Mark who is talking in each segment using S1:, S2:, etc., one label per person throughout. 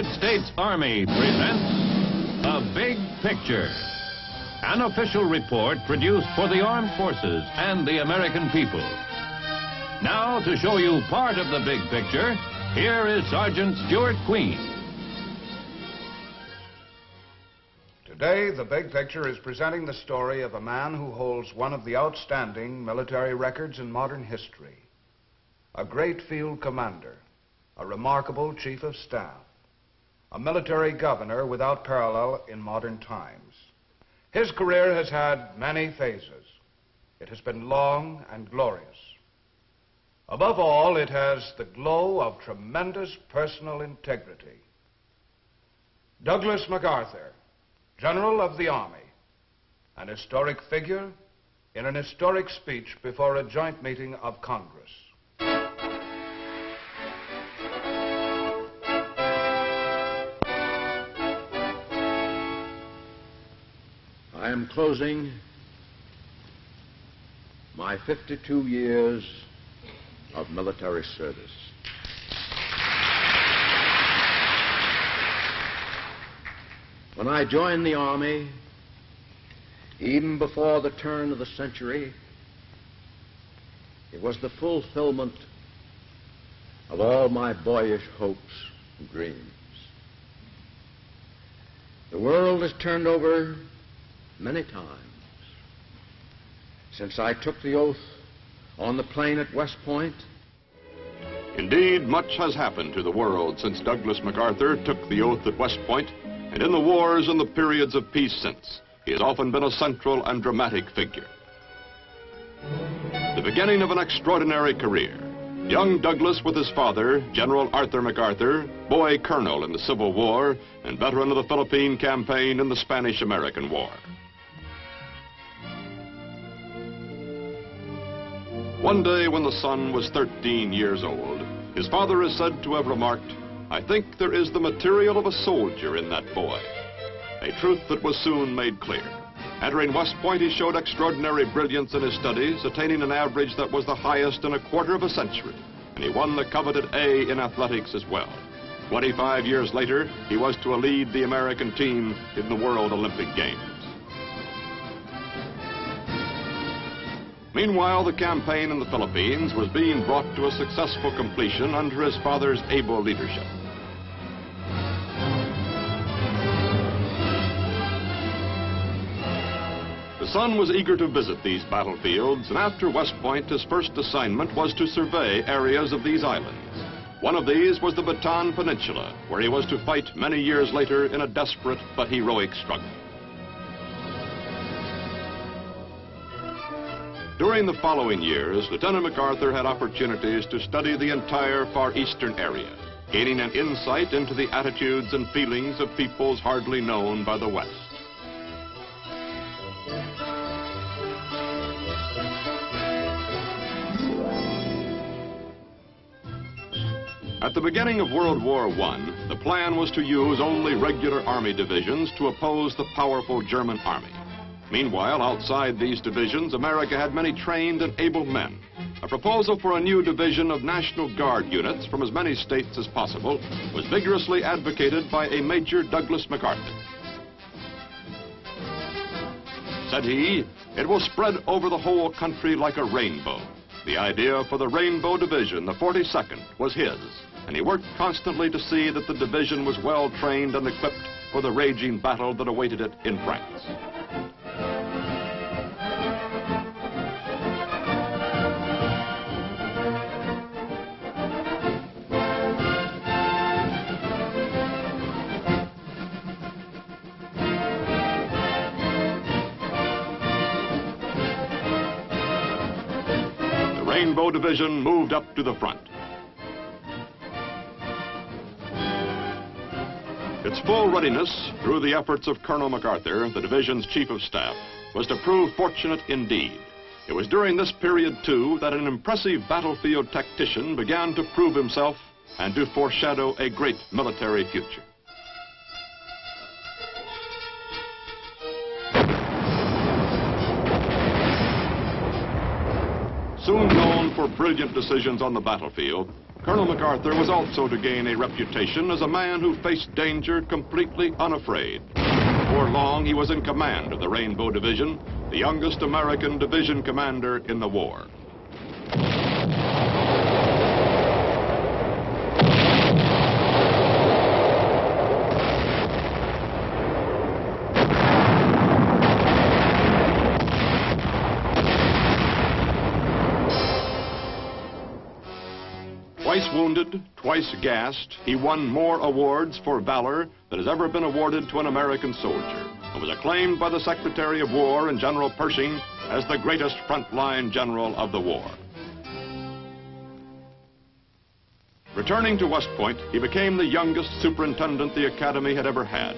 S1: United States Army presents The Big Picture, an official report produced for the armed forces and the American people. Now, to show you part of the big picture, here is Sergeant Stuart Queen.
S2: Today, The Big Picture is presenting the story of a man who holds one of the outstanding military records in modern history. A great field commander, a remarkable chief of staff, a military governor without parallel in modern times. His career has had many phases. It has been long and glorious. Above all, it has the glow of tremendous personal integrity. Douglas MacArthur, General of the Army, an historic figure in an historic speech before a joint meeting of Congress.
S3: I am closing my 52 years of military service. When I joined the Army, even before the turn of the century, it was the fulfillment of all my boyish hopes and dreams. The world has turned over many times since I took the oath on the plain at West Point.
S4: Indeed, much has happened to the world since Douglas MacArthur took the oath at West Point, and in the wars and the periods of peace since, he has often been a central and dramatic figure. The beginning of an extraordinary career. Young Douglas with his father, General Arthur MacArthur, boy colonel in the Civil War, and veteran of the Philippine campaign in the Spanish-American War. One day when the son was 13 years old, his father is said to have remarked, "I think there is the material of a soldier in that boy," a truth that was soon made clear. Entering West Point, he showed extraordinary brilliance in his studies, attaining an average that was the highest in a quarter of a century, and he won the coveted A in athletics as well. 25 years later, he was to lead the American team in the World Olympic Games. Meanwhile, the campaign in the Philippines was being brought to a successful completion under his father's able leadership. The son was eager to visit these battlefields, and after West Point, his first assignment was to survey areas of these islands. One of these was the Bataan Peninsula, where he was to fight many years later in a desperate but heroic struggle. During the following years, Lieutenant MacArthur had opportunities to study the entire Far Eastern area, gaining an insight into the attitudes and feelings of peoples hardly known by the West. At the beginning of World War I, the plan was to use only regular Army divisions to oppose the powerful German Army. Meanwhile, outside these divisions, America had many trained and able men. A proposal for a new division of National Guard units from as many states as possible was vigorously advocated by a Major Douglas MacArthur. Said he, "It will spread over the whole country like a rainbow." The idea for the Rainbow Division, the 42nd, was his, and he worked constantly to see that the division was well trained and equipped for the raging battle that awaited it in France. The Rainbow Division moved up to the front. Its full readiness, through the efforts of Colonel MacArthur, the division's chief of staff, was to prove fortunate indeed. It was during this period, too, that an impressive battlefield tactician began to prove himself and to foreshadow a great military future. Soon known for brilliant decisions on the battlefield, Colonel MacArthur was also to gain a reputation as a man who faced danger completely unafraid. Before long, he was in command of the Rainbow Division, the youngest American division commander in the war. Twice wounded, twice gassed, he won more awards for valor than has ever been awarded to an American soldier, and was acclaimed by the Secretary of War and General Pershing as the greatest frontline general of the war. Returning to West Point, he became the youngest superintendent the Academy had ever had.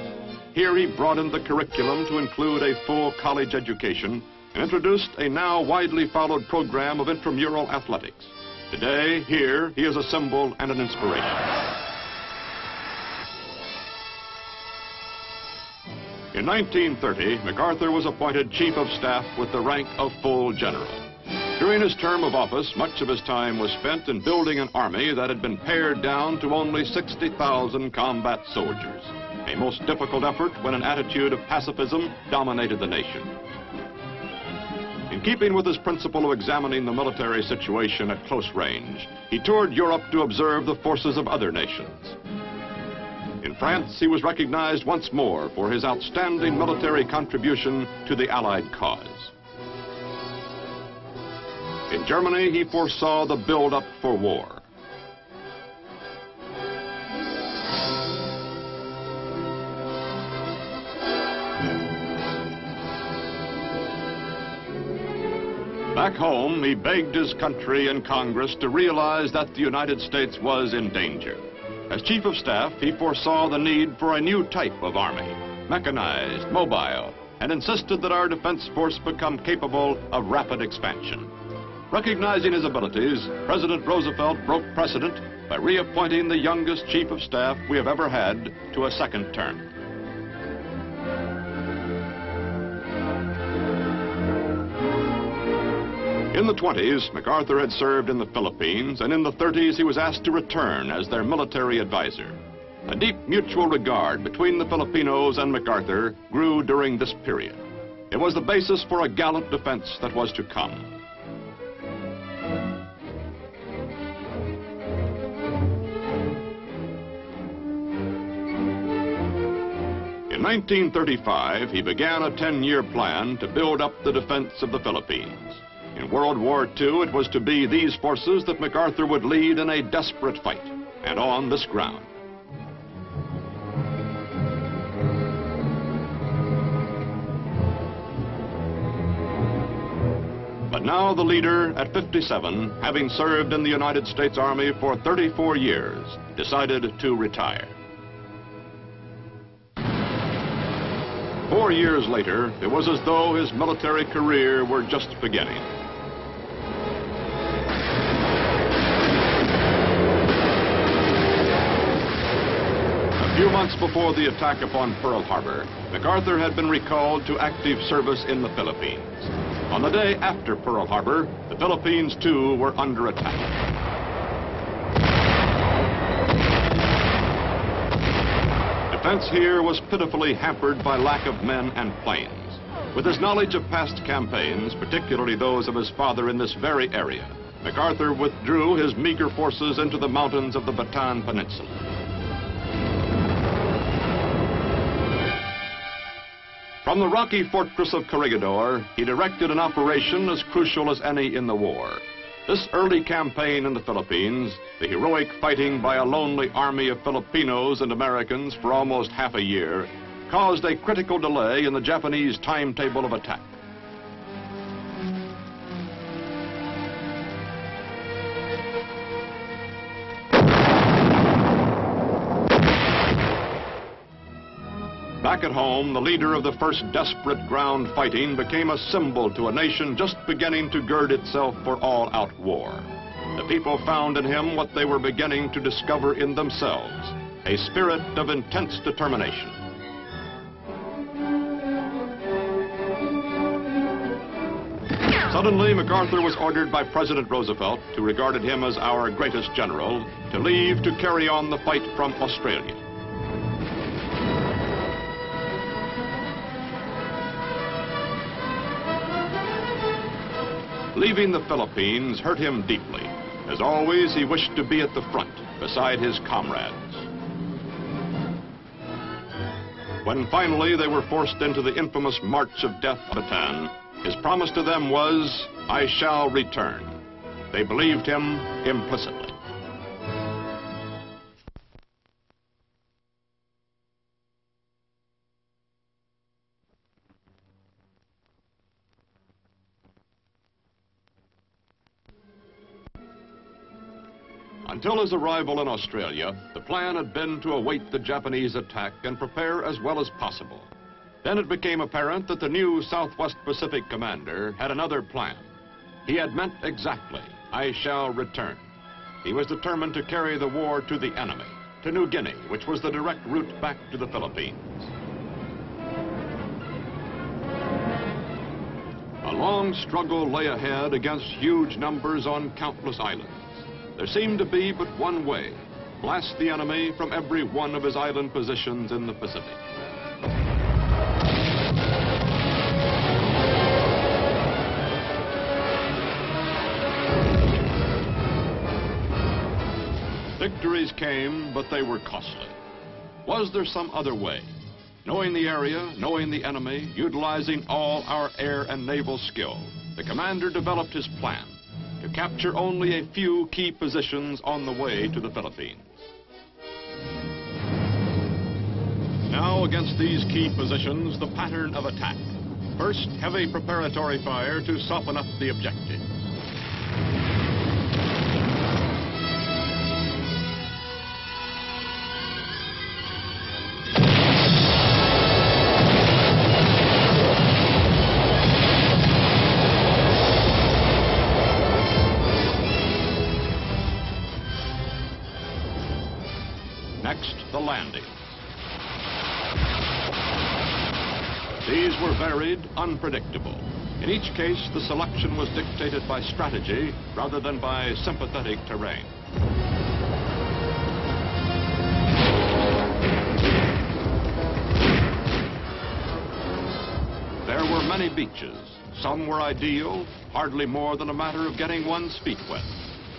S4: Here he broadened the curriculum to include a full college education and introduced a now widely followed program of intramural athletics. Today, here, he is a symbol and an inspiration. In 1930, MacArthur was appointed Chief of Staff with the rank of full general. During his term of office, much of his time was spent in building an army that had been pared down to only 60,000 combat soldiers, a most difficult effort when an attitude of pacifism dominated the nation. In keeping with his principle of examining the military situation at close range, he toured Europe to observe the forces of other nations. In France, he was recognized once more for his outstanding military contribution to the Allied cause. In Germany, he foresaw the build-up for war. Back home, he begged his country and Congress to realize that the United States was in danger. As Chief of Staff, he foresaw the need for a new type of army, mechanized, mobile, and insisted that our defense force become capable of rapid expansion. Recognizing his abilities, President Roosevelt broke precedent by reappointing the youngest Chief of Staff we have ever had to a second term. In the 20s, MacArthur had served in the Philippines, and in the 30s he was asked to return as their military advisor. A deep mutual regard between the Filipinos and MacArthur grew during this period. It was the basis for a gallant defense that was to come. In 1935, he began a 10-year plan to build up the defense of the Philippines. In World War II, it was to be these forces that MacArthur would lead in a desperate fight, and on this ground. But now the leader, at 57, having served in the United States Army for 34 years, decided to retire. 4 years later, it was as though his military career were just beginning. A few months before the attack upon Pearl Harbor, MacArthur had been recalled to active service in the Philippines. On the day after Pearl Harbor, the Philippines, too, were under attack. Defense here was pitifully hampered by lack of men and planes. With his knowledge of past campaigns, particularly those of his father in this very area, MacArthur withdrew his meager forces into the mountains of the Bataan Peninsula. From the rocky fortress of Corregidor, he directed an operation as crucial as any in the war. This early campaign in the Philippines, the heroic fighting by a lonely army of Filipinos and Americans for almost half a year, caused a critical delay in the Japanese timetable of attack. Back at home, the leader of the first desperate ground fighting became a symbol to a nation just beginning to gird itself for all-out war. The people found in him what they were beginning to discover in themselves, a spirit of intense determination. Suddenly, MacArthur was ordered by President Roosevelt, who regarded him as our greatest general, to leave to carry on the fight from Australia. Leaving the Philippines hurt him deeply. As always, he wished to be at the front, beside his comrades. When finally they were forced into the infamous March of Death at Bataan, his promise to them was, "I shall return." They believed him implicitly. Until his arrival in Australia, the plan had been to await the Japanese attack and prepare as well as possible. Then it became apparent that the new Southwest Pacific commander had another plan. He had meant exactly, "I shall return." He was determined to carry the war to the enemy, to New Guinea, which was the direct route back to the Philippines. A long struggle lay ahead against huge numbers on countless islands. There seemed to be but one way: blast the enemy from every one of his island positions in the Pacific. Victories came, but they were costly. Was there some other way? Knowing the area, knowing the enemy, utilizing all our air and naval skill, the commander developed his plan to capture only a few key positions on the way to the Philippines. Now, against these key positions, the pattern of attack. First, heavy preparatory fire to soften up the objective. Next, the landing. These were varied, unpredictable. In each case, the selection was dictated by strategy rather than by sympathetic terrain. There were many beaches. Some were ideal, hardly more than a matter of getting one's feet wet.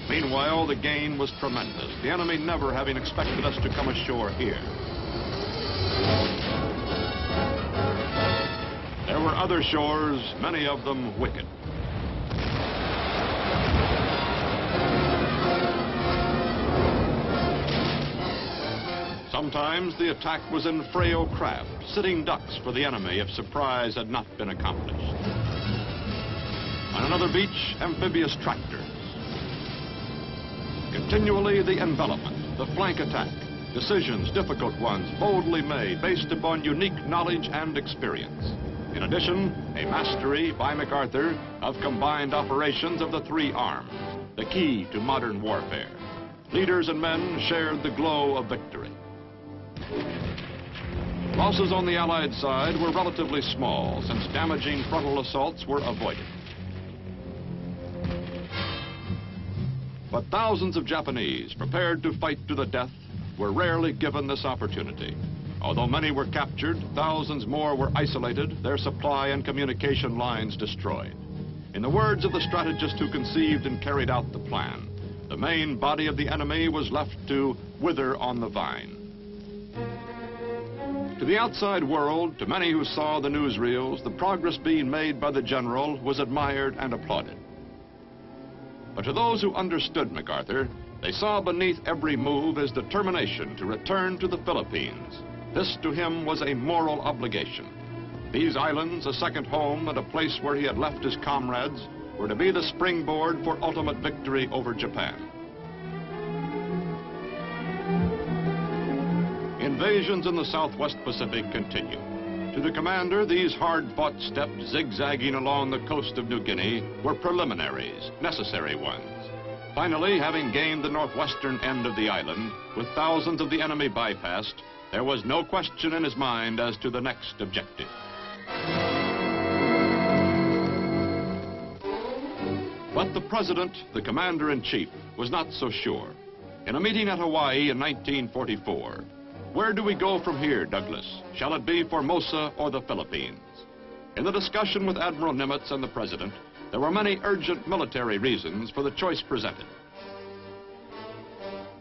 S4: Meanwhile, the gain was tremendous, the enemy never having expected us to come ashore here. There were other shores, many of them wicked. Sometimes the attack was in frail craft, sitting ducks for the enemy if surprise had not been accomplished. On another beach, amphibious tractors. Continually the envelopment, the flank attack, decisions, difficult ones, boldly made, based upon unique knowledge and experience. In addition, a mastery by MacArthur of combined operations of the three arms, the key to modern warfare. Leaders and men shared the glow of victory. Losses on the Allied side were relatively small, since damaging frontal assaults were avoided. But thousands of Japanese, prepared to fight to the death, were rarely given this opportunity. Although many were captured, thousands more were isolated, their supply and communication lines destroyed. In the words of the strategist who conceived and carried out the plan, the main body of the enemy was left to wither on the vine. To the outside world, to many who saw the newsreels, the progress being made by the general was admired and applauded. But to those who understood MacArthur, they saw beneath every move his determination to return to the Philippines. This to him was a moral obligation. These islands, a second home and a place where he had left his comrades, were to be the springboard for ultimate victory over Japan. Invasions in the Southwest Pacific continued. To the commander, these hard-fought steps zigzagging along the coast of New Guinea were preliminaries, necessary ones. Finally, having gained the northwestern end of the island, with thousands of the enemy bypassed, there was no question in his mind as to the next objective. But the president, the commander-in-chief, was not so sure. In a meeting at Hawaii in 1944, "Where do we go from here, Douglas? Shall it be Formosa or the Philippines?" In the discussion with Admiral Nimitz and the president, there were many urgent military reasons for the choice presented.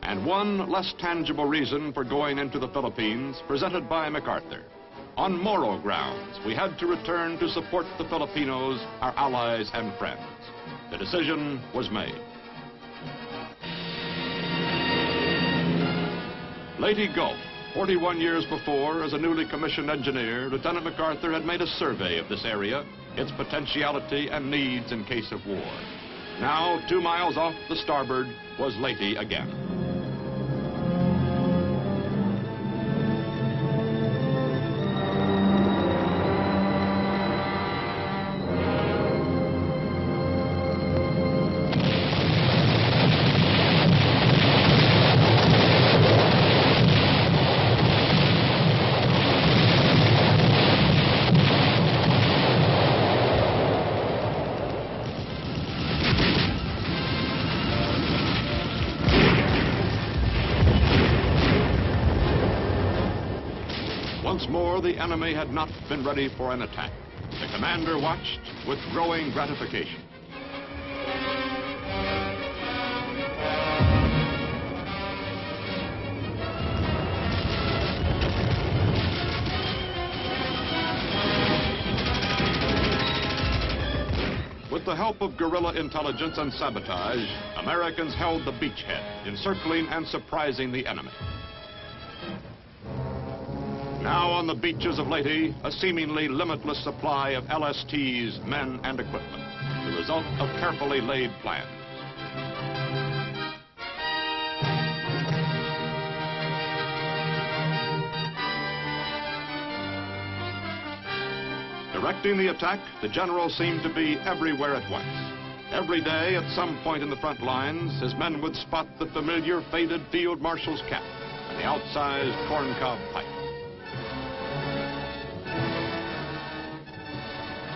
S4: And one less tangible reason for going into the Philippines presented by MacArthur. On moral grounds, we had to return to support the Filipinos, our allies and friends. The decision was made. Leyte Gulf, 41 years before, as a newly commissioned engineer, Lieutenant MacArthur had made a survey of this area, its potentiality and needs in case of war. Now, 2 miles off the starboard, was Leyte again. Once more, the enemy had not been ready for an attack. The commander watched with growing gratification. With the help of guerrilla intelligence and sabotage, Americans held the beachhead, encircling and surprising the enemy. Now on the beaches of Leyte, a seemingly limitless supply of LSTs, men and equipment, the result of carefully laid plans. Directing the attack, the general seemed to be everywhere at once. Every day, at some point in the front lines, his men would spot the familiar faded field marshal's cap and the outsized corncob pipe.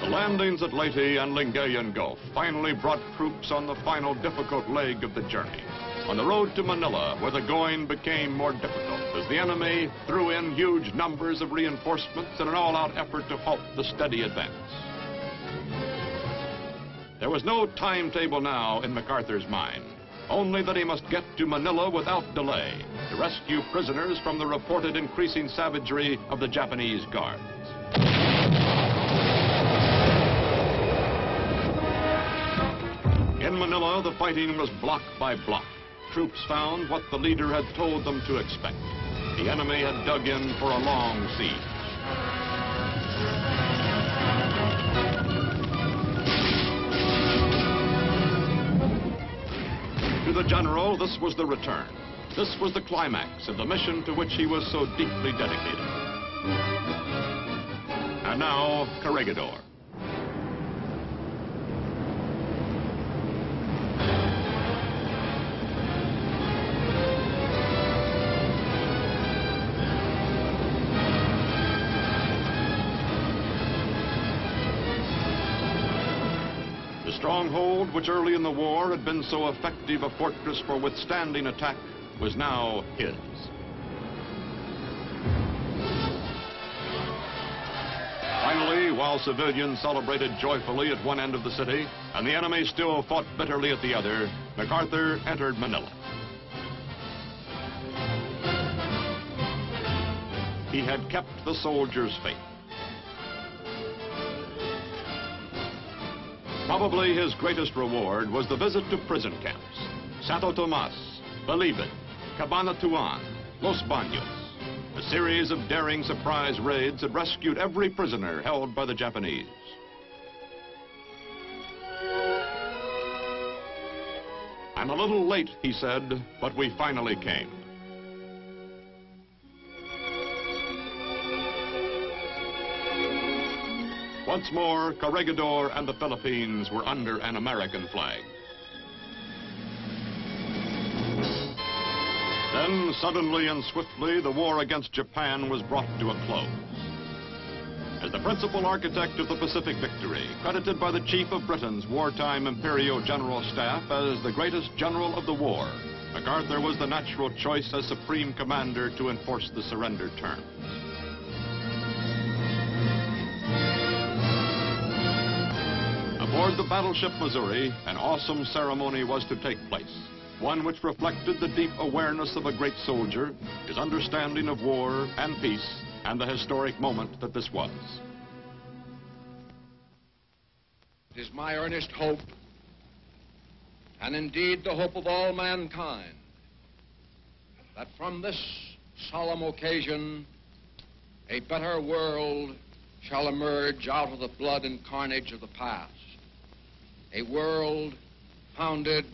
S4: The landings at Leyte and Lingayen Gulf finally brought troops on the final difficult leg of the journey, on the road to Manila, where the going became more difficult as the enemy threw in huge numbers of reinforcements in an all-out effort to halt the steady advance. There was no timetable now in MacArthur's mind, only that he must get to Manila without delay to rescue prisoners from the reported increasing savagery of the Japanese guards. In Manila, the fighting was block by block. Troops found what the leader had told them to expect. The enemy had dug in for a long siege. To the general, this was the return. This was the climax of the mission to which he was so deeply dedicated. And now, Corregidor. The stronghold, which early in the war had been so effective a fortress for withstanding attack, was now his. Finally, while civilians celebrated joyfully at one end of the city, and the enemy still fought bitterly at the other, MacArthur entered Manila. He had kept the soldiers' faith. Probably his greatest reward was the visit to prison camps. Santo Tomas, Bilibid, Cabanatuan, Los Baños. A series of daring surprise raids had rescued every prisoner held by the Japanese. "I'm a little late," he said, "but we finally came." Once more, Corregidor and the Philippines were under an American flag. Then, suddenly and swiftly, the war against Japan was brought to a close. as the principal architect of the Pacific victory, credited by the Chief of Britain's wartime Imperial General Staff as the greatest general of the war, MacArthur was the natural choice as supreme commander to enforce the surrender terms. Aboard the battleship Missouri, an awesome ceremony was to take place, one which reflected the deep awareness of a great soldier, his understanding of war and peace, and the historic moment that this was.
S3: It is my earnest hope, and indeed the hope of all mankind, that from this solemn occasion, a better world shall emerge out of the blood and carnage of the past. A world founded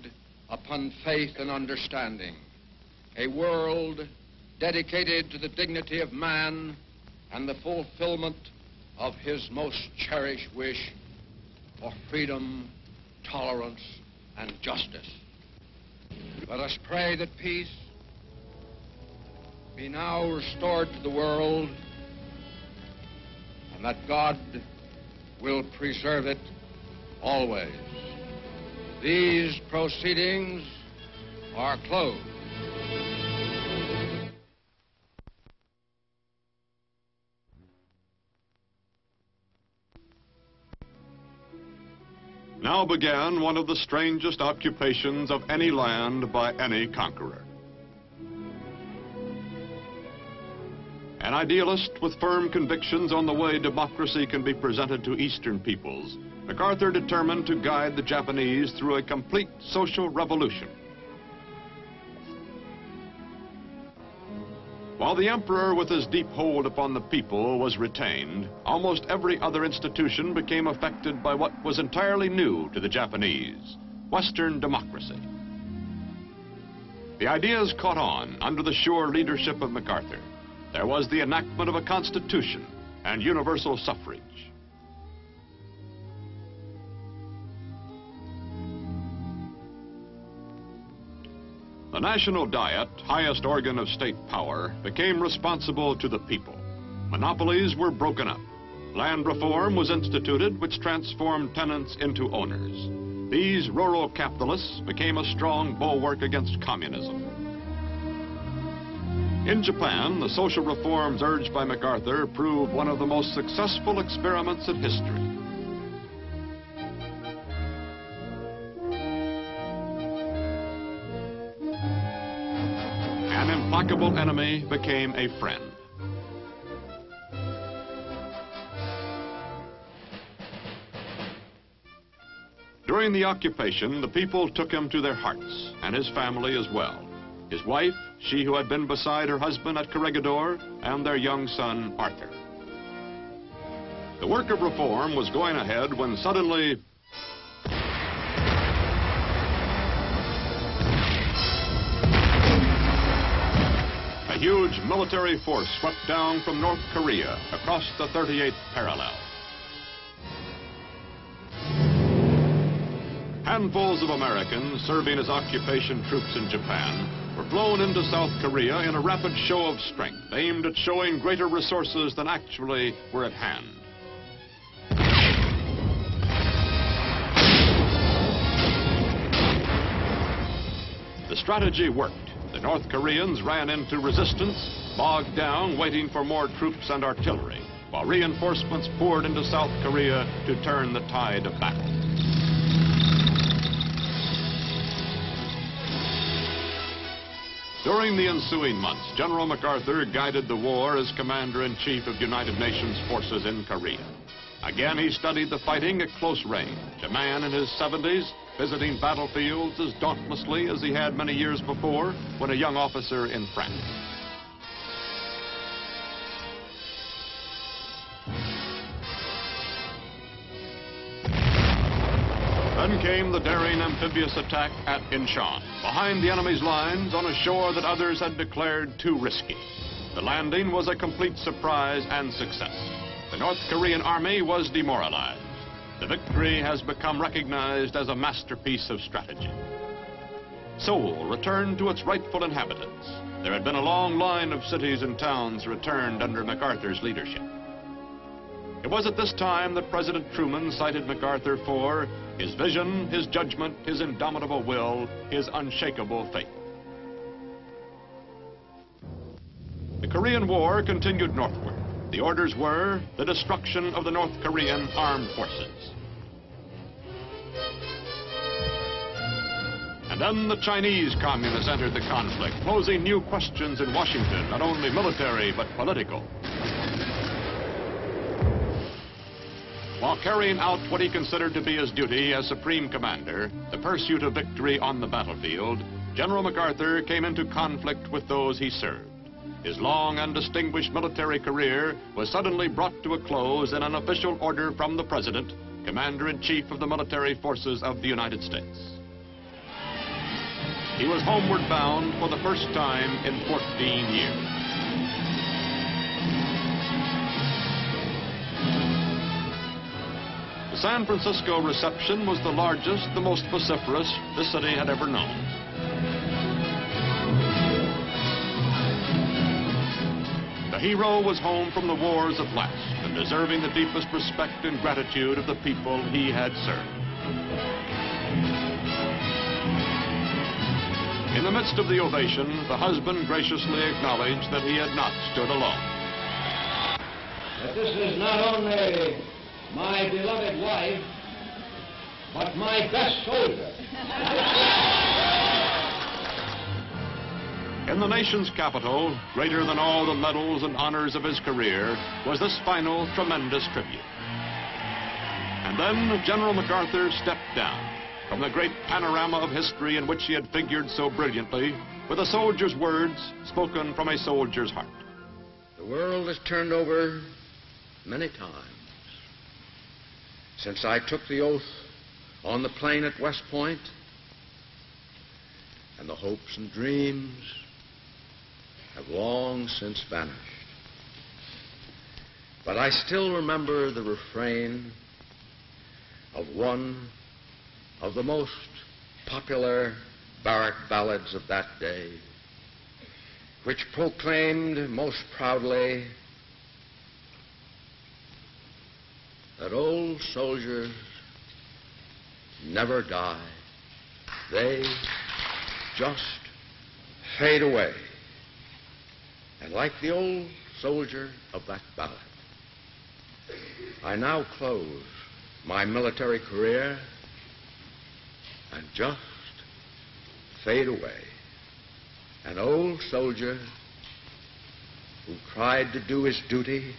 S3: upon faith and understanding. A world dedicated to the dignity of man and the fulfillment of his most cherished wish for freedom, tolerance, and justice. Let us pray that peace be now restored to the world and that God will preserve it always. These proceedings are closed.
S4: Now began one of the strangest occupations of any land by any conqueror. An idealist with firm convictions on the way democracy can be presented to Eastern peoples, MacArthur determined to guide the Japanese through a complete social revolution. While the emperor, with his deep hold upon the people, was retained, almost every other institution became affected by what was entirely new to the Japanese, Western democracy. The ideas caught on under the sure leadership of MacArthur. There was the enactment of a constitution and universal suffrage. The National Diet, highest organ of state power, became responsible to the people. Monopolies were broken up. Land reform was instituted, which transformed tenants into owners. These rural capitalists became a strong bulwark against communism. In Japan, the social reforms urged by MacArthur proved one of the most successful experiments in history. An implacable enemy became a friend. During the occupation, the people took him to their hearts, and his family as well. His wife, she who had been beside her husband at Corregidor, and their young son, Arthur. The work of reform was going ahead when suddenly a huge military force swept down from North Korea across the 38th parallel. Handfuls of Americans serving as occupation troops in Japan were flown into South Korea in a rapid show of strength aimed at showing greater resources than actually were at hand. The strategy worked. The North Koreans ran into resistance, bogged down, waiting for more troops and artillery, while reinforcements poured into South Korea to turn the tide of battle. During the ensuing months, General MacArthur guided the war as Commander-in-Chief of United Nations forces in Korea. Again, he studied the fighting at close range, a man in his 70s, visiting battlefields as dauntlessly as he had many years before when a young officer in France. Then came the daring amphibious attack at Incheon, behind the enemy's lines on a shore that others had declared too risky. The landing was a complete surprise and success. The North Korean army was demoralized. The victory has become recognized as a masterpiece of strategy. Seoul returned to its rightful inhabitants. There had been a long line of cities and towns returned under MacArthur's leadership. It was at this time that President Truman cited MacArthur for his vision, his judgment, his indomitable will, his unshakable faith. The Korean War continued northward. The orders were the destruction of the North Korean armed forces. And then the Chinese communists entered the conflict, posing new questions in Washington, not only military but political. While carrying out what he considered to be his duty as Supreme Commander, the pursuit of victory on the battlefield, General MacArthur came into conflict with those he served. His long and distinguished military career was suddenly brought to a close in an official order from the President, Commander-in-Chief of the Military Forces of the United States. He was homeward bound for the first time in 14 years. The San Francisco reception was the largest, the most vociferous the city had ever known. The hero was home from the wars at last and deserving the deepest respect and gratitude of the people he had served. In the midst of the ovation, the husband graciously acknowledged that he had not stood alone.
S3: That this is not only my beloved wife, but my best soldier.
S4: In the nation's capital, greater than all the medals and honors of his career, was this final tremendous tribute. And then General MacArthur stepped down from the great panorama of history in which he had figured so brilliantly, with a soldier's words spoken from a soldier's heart.
S3: The world has turned over many times since I took the oath on the plain at West Point, and the hopes and dreams have long since vanished. But I still remember the refrain of one of the most popular barrack ballads of that day, which proclaimed most proudly that old soldiers never die. They just fade away. And like the old soldier of that ballad, I now close my military career and just fade away. An old soldier who tried to do his duty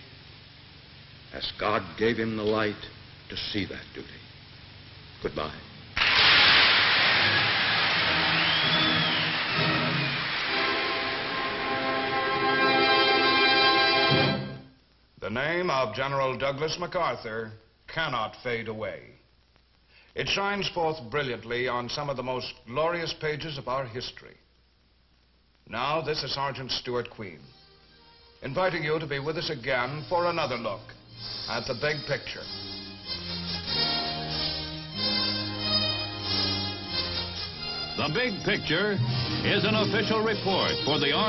S3: as God gave him the light to see that duty. Goodbye.
S2: The name of General Douglas MacArthur cannot fade away. It shines forth brilliantly on some of the most glorious pages of our history. Now, this is Sergeant Stuart Queen, inviting you to be with us again for another look at the big picture.
S1: The Big Picture is an official report for the Army.